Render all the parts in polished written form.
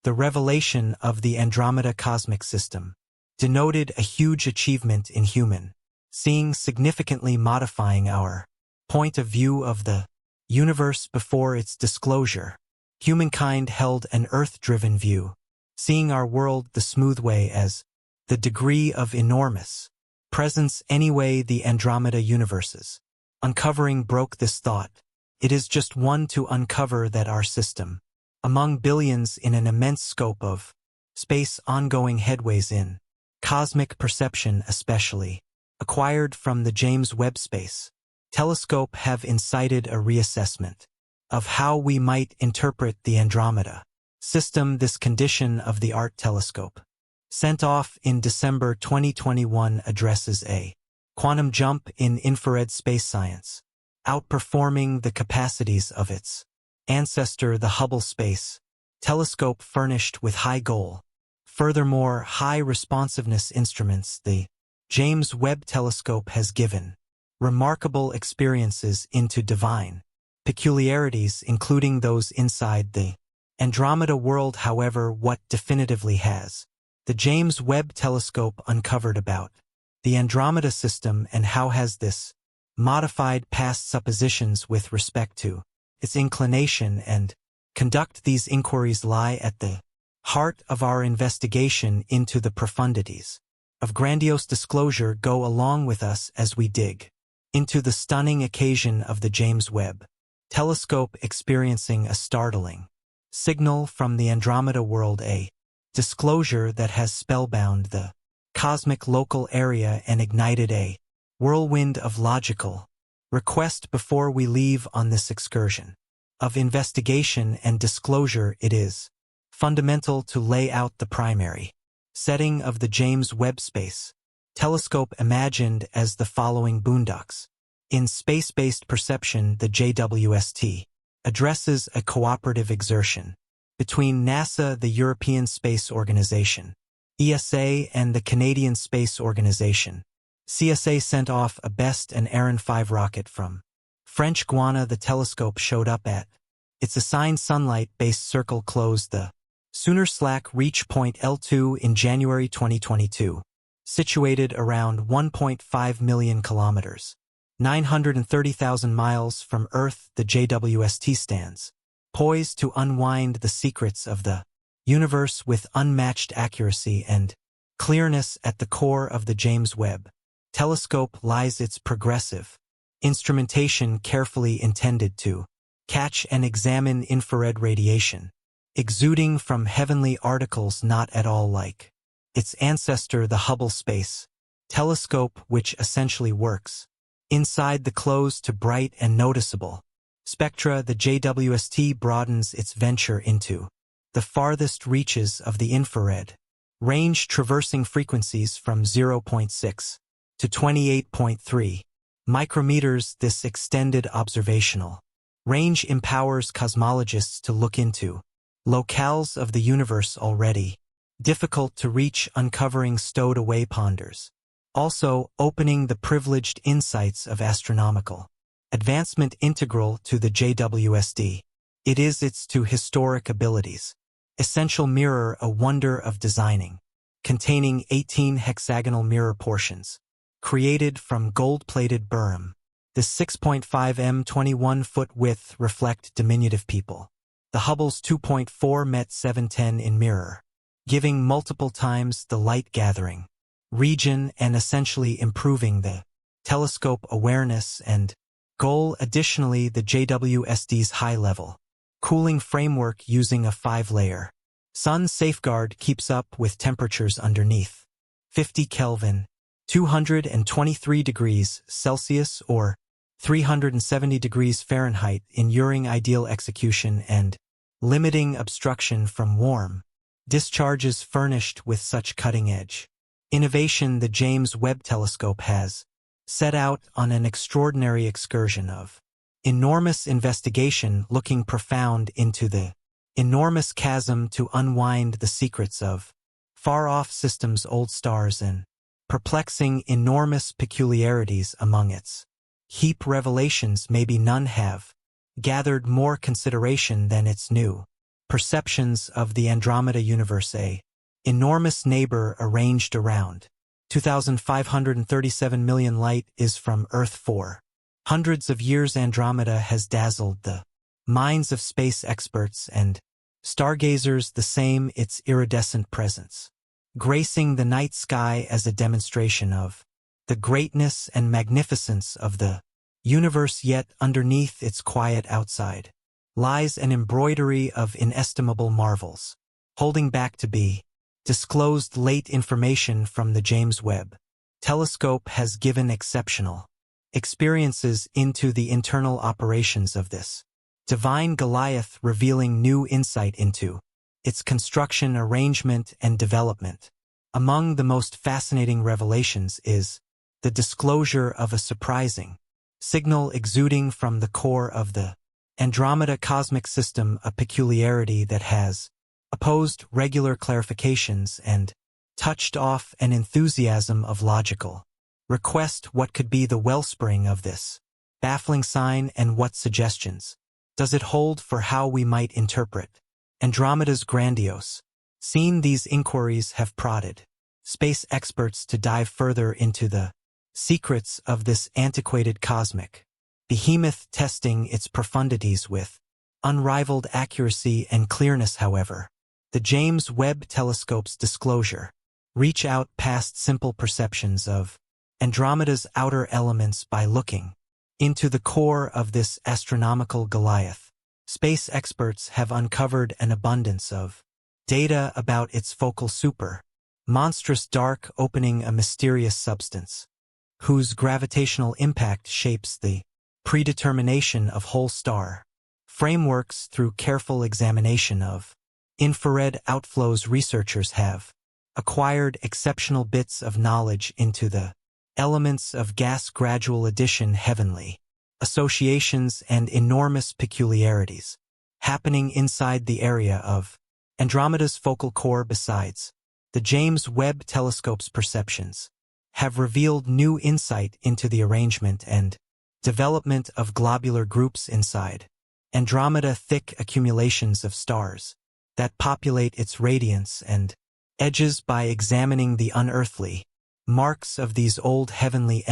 the revelation of the Andromeda cosmic system, denoted a huge achievement in human seeing, significantly modifying our point of view of the universe before its disclosure. Humankind held an Earth-driven view, seeing our world the smooth way as the degree of enormous presence anyway the Andromeda universes. Uncovering broke this thought. It is just one to uncover that our system, among billions in an immense scope of space ongoing headways in cosmic perception especially, acquired from the James Webb Space Telescope have incited a reassessment of how we might interpret the Andromeda system. This condition of the ART telescope, sent off in December 2021, addresses a quantum jump in infrared space science, outperforming the capacities of its ancestor, the Hubble Space Telescope, furnished with high goal. Furthermore, high responsiveness instruments the James Webb Telescope has given remarkable experiences into divine peculiarities, including those inside the Andromeda world. However, what definitively has the James Webb Telescope uncovered about the Andromeda system, and how has this modified past suppositions with respect to its inclination and conduct these inquiries, lie at the heart of our investigation into the profundities of grandiose disclosure. Go along with us as we dig into the stunning occasion of the James Webb Telescope experiencing a startling signal from the Andromeda world, a disclosure that has spellbound the cosmic local area and ignited a whirlwind of logical request. Before we leave on this excursion of investigation and disclosure, it is fundamental to lay out the primary setting of the James Webb Space Telescope, imagined as the following boondocks. In space-based perception, the JWST addresses a cooperative exertion between NASA, the European Space Organization, ESA, and the Canadian Space Organization. CSA sent off a BEST and Ariane 5 rocket from French Guiana. The telescope showed up at its assigned sunlight-based circle, closed the Reach point L2 in January 2022. Situated around 1.5 million kilometers, 930,000 miles from Earth, the JWST stands poised to unwind the secrets of the universe with unmatched accuracy and clearness. At the core of the James Webb Telescope lies its progressive instrumentation, carefully intended to catch and examine infrared radiation exuding from heavenly articles, not at all like its ancestor, the Hubble Space Telescope, which essentially works inside the closed to bright and noticeable spectra. The JWST broadens its venture into the farthest reaches of the infrared range, traversing frequencies from 0.6 to 28.3 micrometers. This extended observational range empowers cosmologists to look into locales of the universe already difficult to reach, uncovering stowed-away ponders, also opening the privileged insights of astronomical advancement integral to the JWST. It is its two historic abilities essential mirror, a wonder of designing, containing 18 hexagonal mirror portions, created from gold-plated beryllium. The 6.5 m 21-foot width reflect diminutive people. The Hubble's 2.4 met 710 in mirror, giving multiple times the light-gathering region and essentially improving the telescope awareness and goal. Additionally, the JWST's high-level cooling framework using a 5-layer sun safeguard keeps up with temperatures underneath 50 Kelvin, 223 degrees Celsius or 370 degrees Fahrenheit, ensuring ideal execution and limiting obstruction from warm discharges. Furnished with such cutting-edge innovation, the James Webb Telescope has set out on an extraordinary excursion of enormous investigation, looking profound into the enormous chasm to unwind the secrets of far-off systems, old stars, and perplexing enormous peculiarities among its heap. Revelations maybe none have gathered more consideration than its new perceptions of the Andromeda universe, a enormous neighbor arranged around 2,537 million light is from Earth for hundreds of years. Andromeda has dazzled the minds of space experts and stargazers, the same its iridescent presence, gracing the night sky as a demonstration of the greatness and magnificence of the universe. Yet underneath its quiet outside lies an embroidery of inestimable marvels, holding back to be disclosed. Late information from the James Webb telescope has given exceptional experiences into the internal operations of this divine Goliath, revealing new insight into its construction, arrangement, and development. Among the most fascinating revelations is the disclosure of a surprising signal exuding from the core of the Andromeda cosmic system, a peculiarity that has opposed regular clarifications and touched off an enthusiasm of logical request. What could be the wellspring of this baffling sign, and what suggestions does it hold for how we might interpret Andromeda's grandiose scene? These inquiries have prodded space experts to dive further into the secrets of this antiquated cosmic behemoth, testing its profundities with unrivaled accuracy and clearness. However, the James Webb Telescope's disclosure reach out past simple perceptions of Andromeda's outer elements. By looking into the core of this astronomical Goliath, space experts have uncovered an abundance of data about its focal monstrous dark opening, a mysterious substance whose gravitational impact shapes the predetermination of whole star frameworks. Through careful examination of infrared outflows, researchers have acquired exceptional bits of knowledge into the elements of gas, gradual addition, heavenly associations, and enormous peculiarities happening inside the area of Andromeda's focal core. Besides, the James Webb Telescope's perceptions have revealed new insight into the arrangement and development of globular groups inside Andromeda, thick accumulations of stars that populate its radiance and edges. By examining the unearthly marks of these old heavenly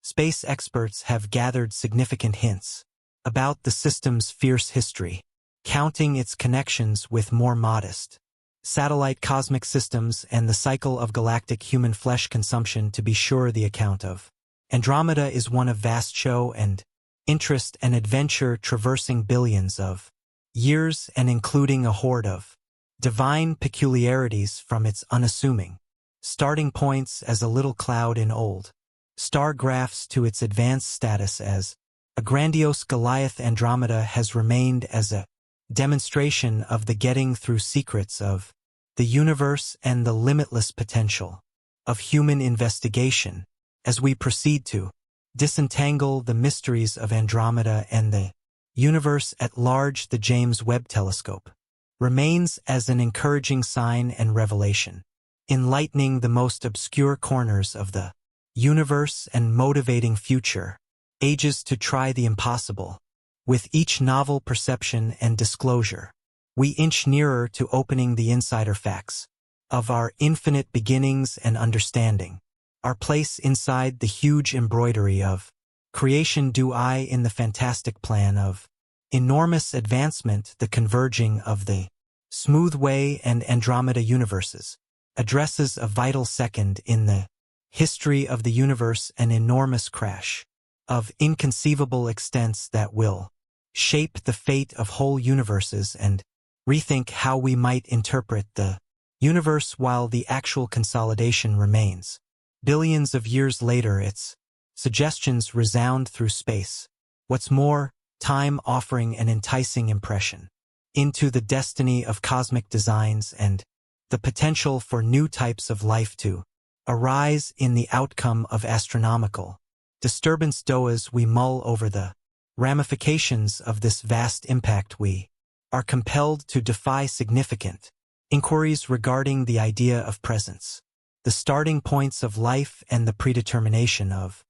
space experts have gathered significant hints about the system's fierce history, counting its connections with more modest satellite cosmic systems and the cycle of galactic human flesh consumption. To be sure, the account of Andromeda is one of vast show and interest and adventure, traversing billions of years and including a horde of divine peculiarities from its unassuming starting points as a little cloud in old star graphs to its advanced status as a grandiose Goliath. Andromeda has remained as a demonstration of the getting through secrets of the universe and the limitless potential of human investigation. As we proceed to disentangle the mysteries of Andromeda and the universe at large, the James Webb Telescope remains as an encouraging sign and revelation, enlightening the most obscure corners of the universe and motivating future ages to try the impossible. With each novel perception and disclosure, we inch nearer to opening the insider facts of our infinite beginnings and understanding our place inside the huge embroidery of creation. Do I in the fantastic plan of enormous advancement, the converging of the smooth way and Andromeda universes addresses a vital second in the history of the universe, an enormous crash of inconceivable extents that will shape the fate of whole universes and rethink how we might interpret the universe. While the actual consolidation remains billions of years later, its suggestions resound through space. What's more, time offering an enticing impression into the destiny of cosmic designs and the potential for new types of life to arise in the outcome of astronomical disturbance. As we mull over the ramifications of this vast impact, we are compelled to defy significant inquiries regarding the idea of presence, the starting points of life, and the predetermination of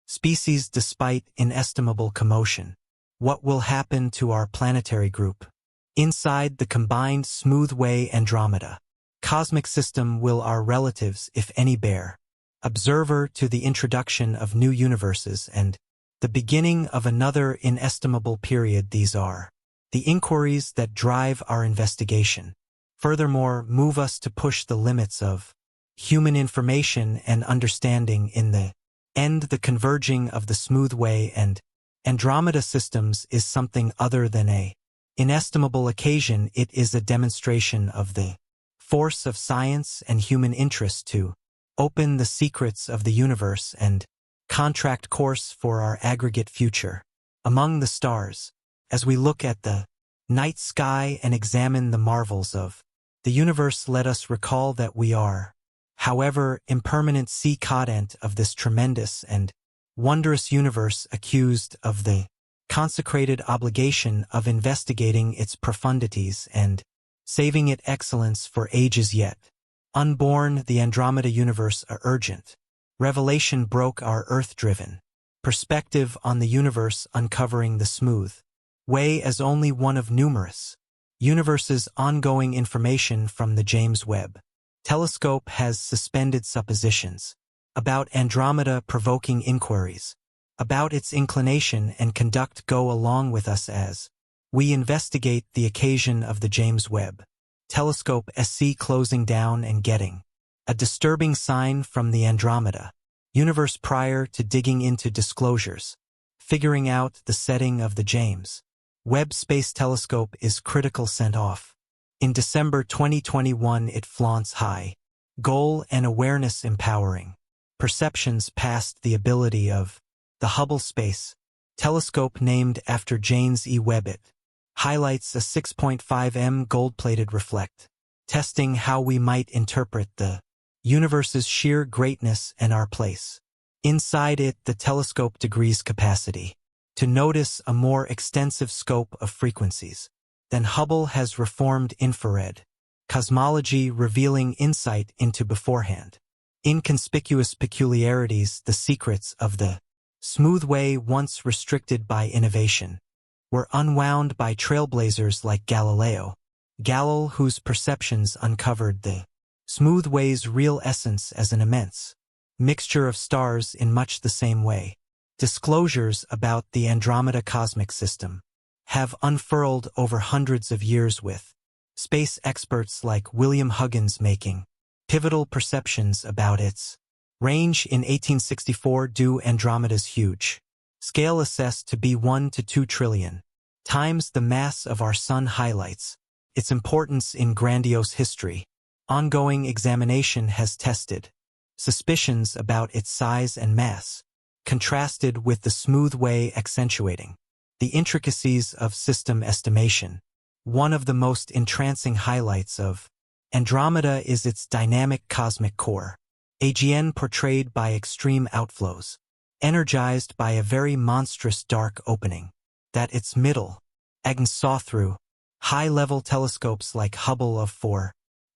species. Despite inestimable commotion, what will happen to our planetary group Inside the combined smooth-way Andromeda cosmic system will our relatives, if any, bear observer to the introduction of new universes and the beginning of another inestimable period. These are the inquiries that drive our investigation. Furthermore, move us to push the limits of human information and understanding in the end. The converging of the smooth way and Andromeda systems is something other than a inestimable occasion. It is a demonstration of the force of science and human interest to open the secrets of the universe and contract course for our aggregate future among the stars. As we look at the night sky and examine the marvels of the universe, let us recall that we are, however, impermanent sea content of this tremendous and wondrous universe, accused of the consecrated obligation of investigating its profundities and saving it excellence for ages yet unborn. The Andromeda universe, a urgent revelation, broke our earth-driven perspective on the universe, uncovering the smooth way as only one of numerous universes. Ongoing information from the James Webb telescope has suspended suppositions about Andromeda, provoking inquiries about its inclination and conduct. Go along with us as we investigate the occasion of the James Webb telescope SC closing down and getting a disturbing sign from the Andromeda universe. Prior to digging into disclosures, figuring out the setting of the James Webb Space Telescope is critical. Sent off in December 2021, it flaunts high goal and awareness, empowering perceptions past the ability of the Hubble Space Telescope, named after James E. Webb. It highlights a 6.5 m gold-plated reflect, testing how we might interpret the universe's sheer greatness and our place inside it. The telescope degrees capacity to notice a more extensive scope of frequencies than Hubble has, reformed infrared cosmology, revealing insight into beforehand inconspicuous peculiarities. The secrets of the smooth way, once restricted by innovation, were unwound by trailblazers like Galileo Galilei, whose perceptions uncovered the smooth way's real essence as an immense mixture of stars. In much the same way, disclosures about the Andromeda cosmic system have unfurled over hundreds of years, with space experts like William Huggins making pivotal perceptions about its range in 1864. Do Andromeda's huge scale, assessed to be 1 to 2 trillion times the mass of our Sun, highlights its importance in grandiose history. Ongoing examination has tested suspicions about its size and mass, contrasted with the smooth way, accentuating the intricacies of system estimation. One of the most entrancing highlights of Andromeda is its dynamic cosmic core, AGN, portrayed by extreme outflows, energized by a very monstrous dark opening that its middle AGN saw through. High-level telescopes like Hubble of 4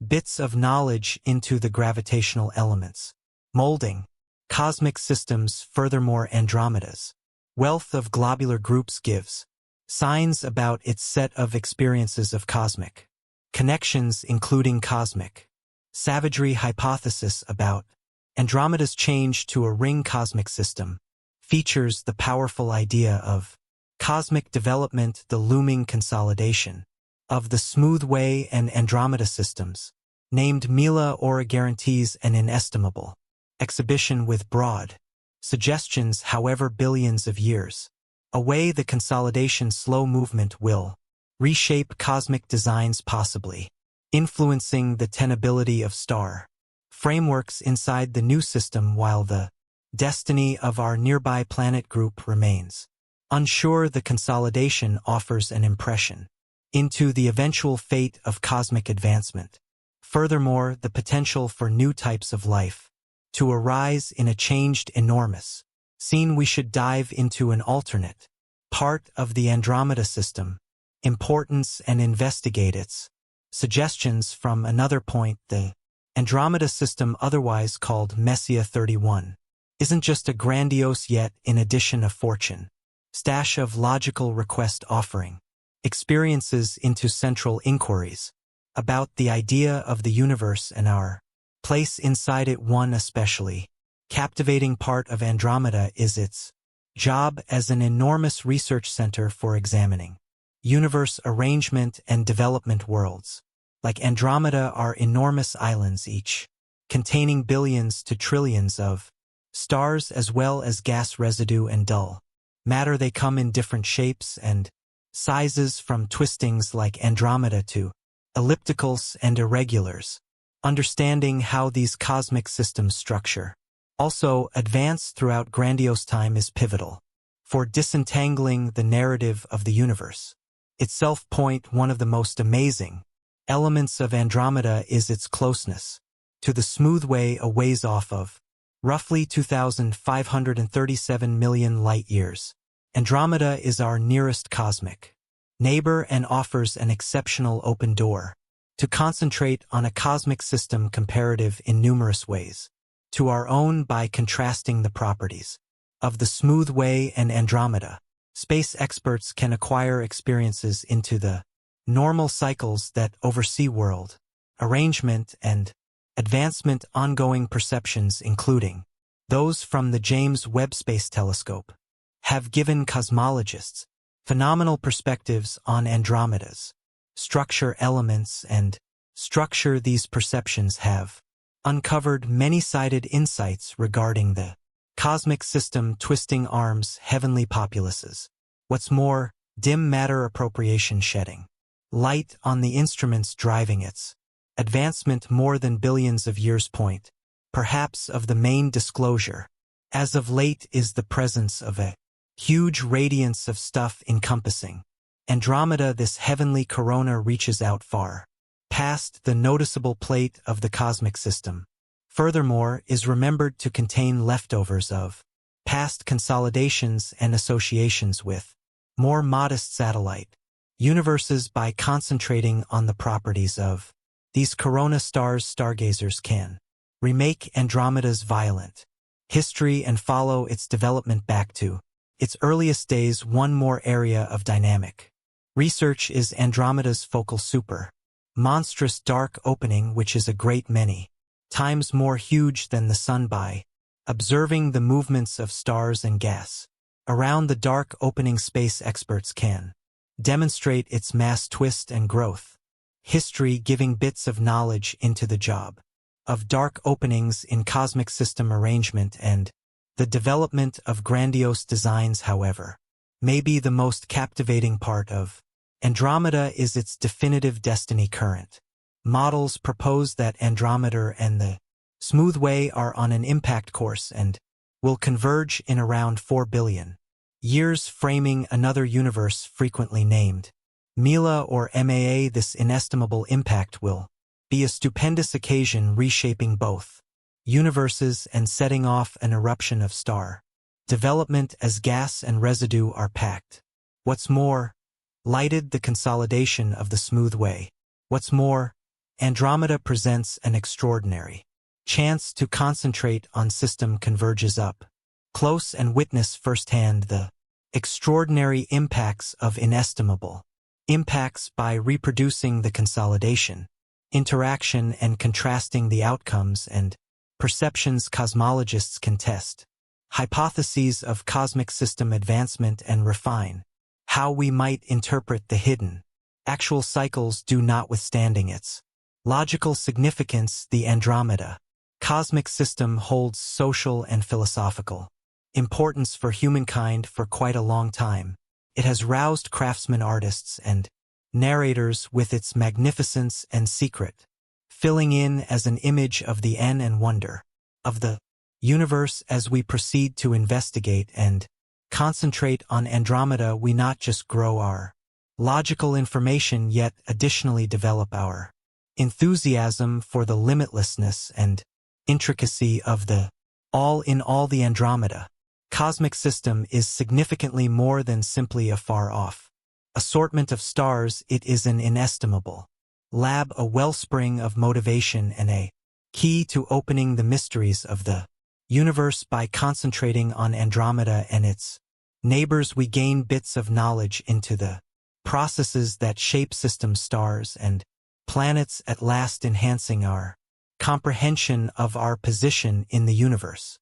bits of knowledge into the gravitational elements, molding cosmic systems. Furthermore, Andromeda's wealth of globular groups gives signs about its set of experiences of cosmic connections, including cosmic savagery hypothesis about Andromeda's change to a ring cosmic system features the powerful idea of cosmic development. The looming consolidation of the smooth way and Andromeda systems, named Mila Ora, guarantees an inestimable exhibition with broad suggestions. However, billions of years away, the consolidation slow movement will reshape cosmic designs, possibly influencing the tenability of star frameworks inside the new system, while the destiny of our nearby planet group remains unsure. The consolidation offers an impression into the eventual fate of cosmic advancement. Furthermore, the potential for new types of life to arise in a changed enormous scene. We should dive into an alternate part of the Andromeda system importance and investigate its suggestions from another point. The Andromeda system, otherwise called Messiah 31, isn't just a grandiose yet in addition of fortune stash of logical request offering. experiences into central inquiries about the idea of the universe and our place inside it. One especially captivating part of Andromeda is its job as an enormous research center for examining universe arrangement and development. Worlds like Andromeda are enormous islands, each containing billions to trillions of stars as well as gas residue and dull matter. They come in different shapes and sizes, from twistings like Andromeda to ellipticals and irregulars. Understanding how these cosmic systems structure also advance throughout grandiose time is pivotal for disentangling the narrative of the universe itself. One of the most amazing elements of Andromeda is its closeness to the smooth way, a ways off of roughly 2,537 million light-years. Andromeda is our nearest cosmic neighbor and offers an exceptional open door to concentrate on a cosmic system comparative in numerous ways to our own by contrasting the properties of the smooth way and Andromeda. Space experts can acquire experiences into the normal cycles that oversee world arrangement and advancement. Ongoing perceptions, including those from the James Webb Space Telescope, have given cosmologists phenomenal perspectives on Andromeda's structure, elements, and structure. These perceptions have uncovered many-sided insights regarding the cosmic system, twisting arms, heavenly populaces. What's more, dim matter appropriation, shedding light on the instruments driving its advancement more than billions of years. Perhaps of the main disclosure as of late is the presence of a huge radiance of stuff encompassing Andromeda. This heavenly corona reaches out far past the noticeable plate of the cosmic system. Furthermore, is remembered to contain leftovers of past consolidations and associations with more modest satellite universes. By concentrating on the properties of these corona stars, stargazers can remake Andromeda's violent history and follow its development back to its earliest days. One more area of dynamic research is Andromeda's focal super monstrous dark opening, which is a great many times more huge than the Sun. By observing the movements of stars and gas around the dark opening, space experts can demonstrate its mass twist and growth history, giving bits of knowledge into the job of dark openings in cosmic system arrangement and the development of grandiose designs. However, maybe the most captivating part of Andromeda is its definitive destiny. Current models propose that Andromeda and the smooth way are on an impact course and will converge in around 4 billion years, framing another universe frequently named Mila or MAA. This inestimable impact will be a stupendous occasion, reshaping both universes and setting off an eruption of star development as gas and residue are packed. What's more, lighted the consolidation of the smooth way. What's more, Andromeda presents an extraordinary chance to concentrate on system converges up close and witness firsthand the extraordinary impacts of inestimable impacts by reproducing the consolidation, interaction, and contrasting the outcomes and perceptions. Cosmologists can test hypotheses of cosmic system advancement and refine how we might interpret the hidden actual cycles. Notwithstanding its logical significance, the Andromeda cosmic system holds social and philosophical importance for humankind for quite a long time. It has roused craftsmen, artists, and narrators with its magnificence and secret, filling in as an image of the end and wonder of the universe. As we proceed to investigate and concentrate on Andromeda, we not just grow our logical information, yet additionally develop our enthusiasm for the limitlessness and intricacy of the all in all. The Andromeda cosmic system is significantly more than simply a far-off assortment of stars. It is an inestimable lab, a wellspring of motivation, and a key to opening the mysteries of the universe. By concentrating on Andromeda and its neighbors, we gain bits of knowledge into the processes that shape system stars and planets, at last enhancing our comprehension of our position in the universe.